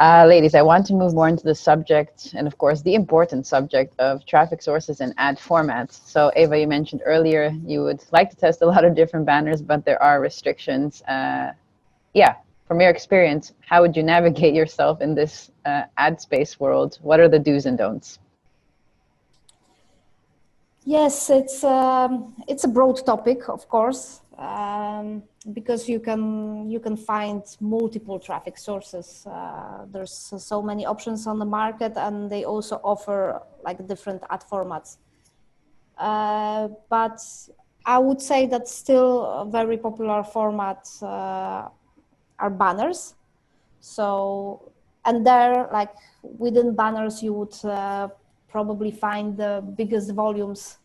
Ladies, I want to move more into the subject and, of course, the important subject of traffic sources and ad formats. So, Eva, you mentioned earlier you would like to test a lot of different banners, but there are restrictions. Yeah, from your experience, how would you navigate yourself in this ad space world? What are the do's and don'ts? Yes, it's a broad topic, of course, because you can find multiple traffic sources. There's so many options on the market, and they also offer like different ad formats. But I would say that still a very popular format are banners. So, and there, like within banners, you would probably find the biggest volumes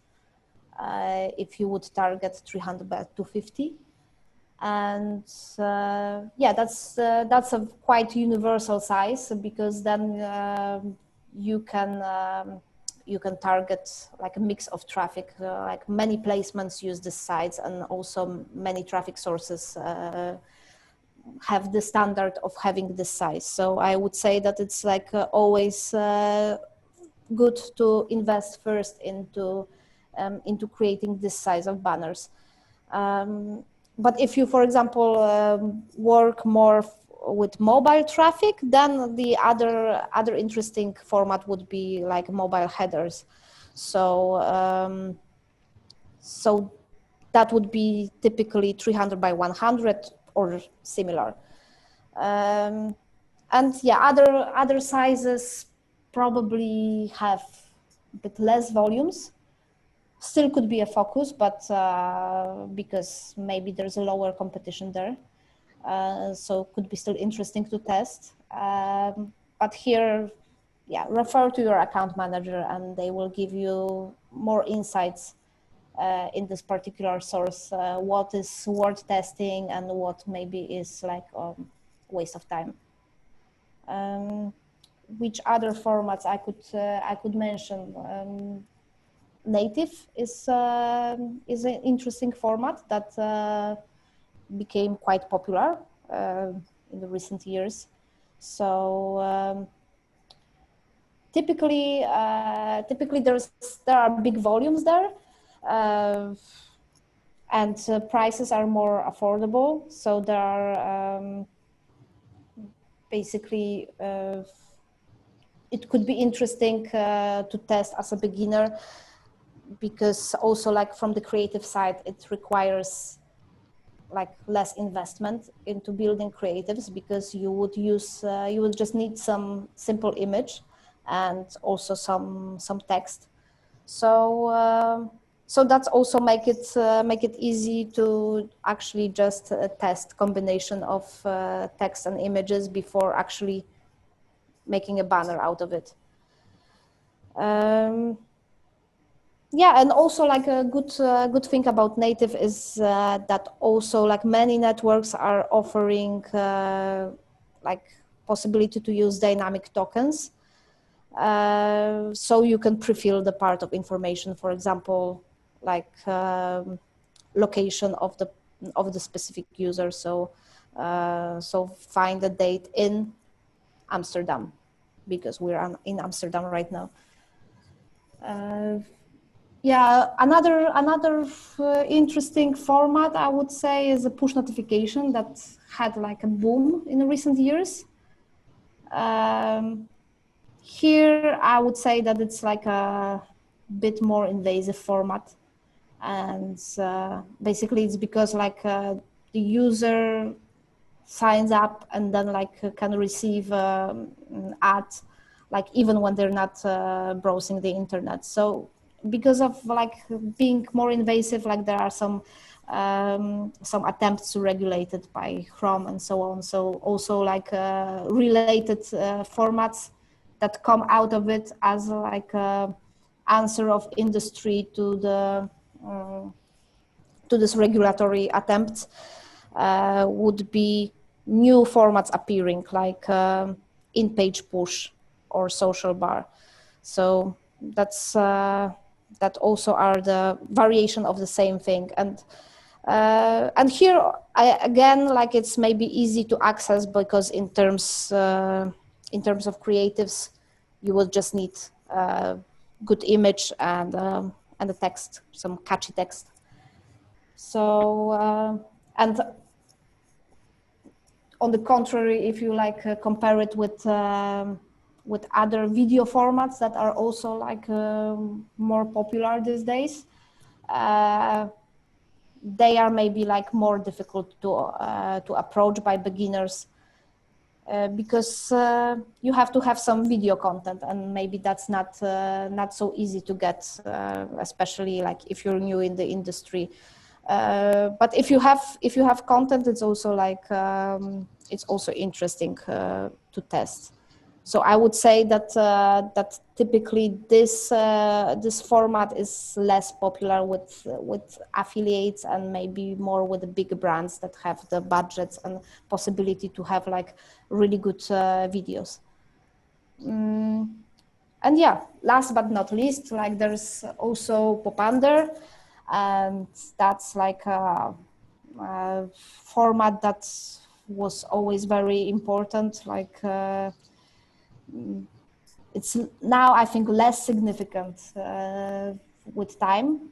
if you would target 300 by 250. And yeah, that's a quite universal size, because then you can target like a mix of traffic, like many placements use this size, and also many traffic sources have the standard of having this size. So I would say that it's like always good to invest first into creating this size of banners. But if you, for example, work more with mobile traffic, then the other interesting format would be like mobile headers. So so that would be typically 300 by 100 or similar. And yeah, other sizes probably have a bit less volumes. Still could be a focus, but because maybe there's a lower competition there, so could be still interesting to test. But here, yeah, refer to your account manager, and they will give you more insights in this particular source, what is worth testing and what maybe is like waste of time. Which other formats I could mention? Native is an interesting format that became quite popular in the recent years. So typically there are big volumes there, and prices are more affordable. So there are basically it could be interesting to test as a beginner, because also like from the creative side, it requires like less investment into building creatives, because you would use you would just need some simple image and also some text. So so that's also make it easy to actually just test combination of text and images before actually making a banner out of it. Yeah, and also like a good thing about native is that also like many networks are offering like possibility to use dynamic tokens. So you can pre-fill the part of information, for example, like location of the specific user. So so find the date in Amsterdam, because we're in Amsterdam right now. Yeah, another interesting format I would say is a push notification that had like a boom in recent years. Here I would say that it's like a bit more invasive format, and basically it's because like the user signs up and then like can receive ads like even when they're not browsing the internet. So because of like being more invasive, like there are some attempts to regulate it by Chrome and so on. So also like related formats that come out of it as like a answer of industry to the to this regulatory attempt would be new formats appearing, like in-page push or social bar. So that's that also are the variation of the same thing. And And here, again, like it's maybe easy to access because in terms of creatives, you will just need good image and a text, some catchy text. So and on the contrary, if you like compare it with other video formats that are also like more popular these days, they are maybe like more difficult to approach by beginners because you have to have some video content, and maybe that's not so easy to get, especially like if you're new in the industry. But if you have content, it's also like it's also interesting to test. So I would say that that typically this format is less popular with affiliates and maybe more with the big brands that have the budgets and possibility to have like really good videos. And yeah, last but not least, like there's also Popander, and that's like a format that was always very important. Like it's now, I think, less significant with time,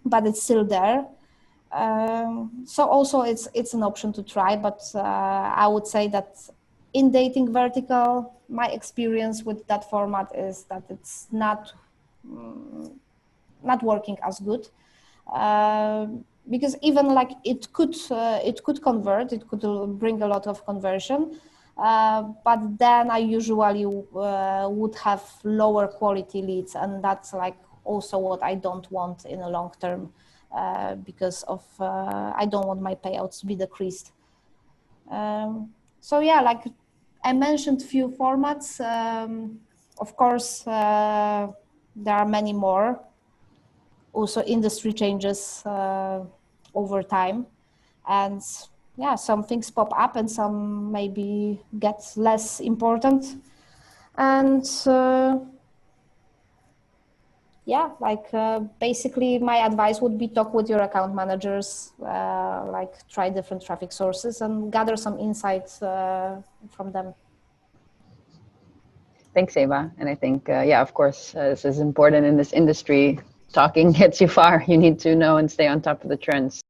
but it's still there. So also it's an option to try, but I would say that in dating vertical, my experience with that format is that it's not working as good. Because even like it could convert, it could bring a lot of conversion, but then I usually would have lower quality leads, and that's like also what I don't want in a long term, because of I don't want my payouts to be decreased. So yeah, like I mentioned few formats. Of course, there are many more. Also, industry changes over time, and yeah, some things pop up and some maybe get less important. And yeah, like basically my advice would be talk with your account managers, like try different traffic sources and gather some insights from them. Thanks, Eva. And I think, yeah, of course, this is important in this industry. Talking gets you far. You need to know and stay on top of the trends.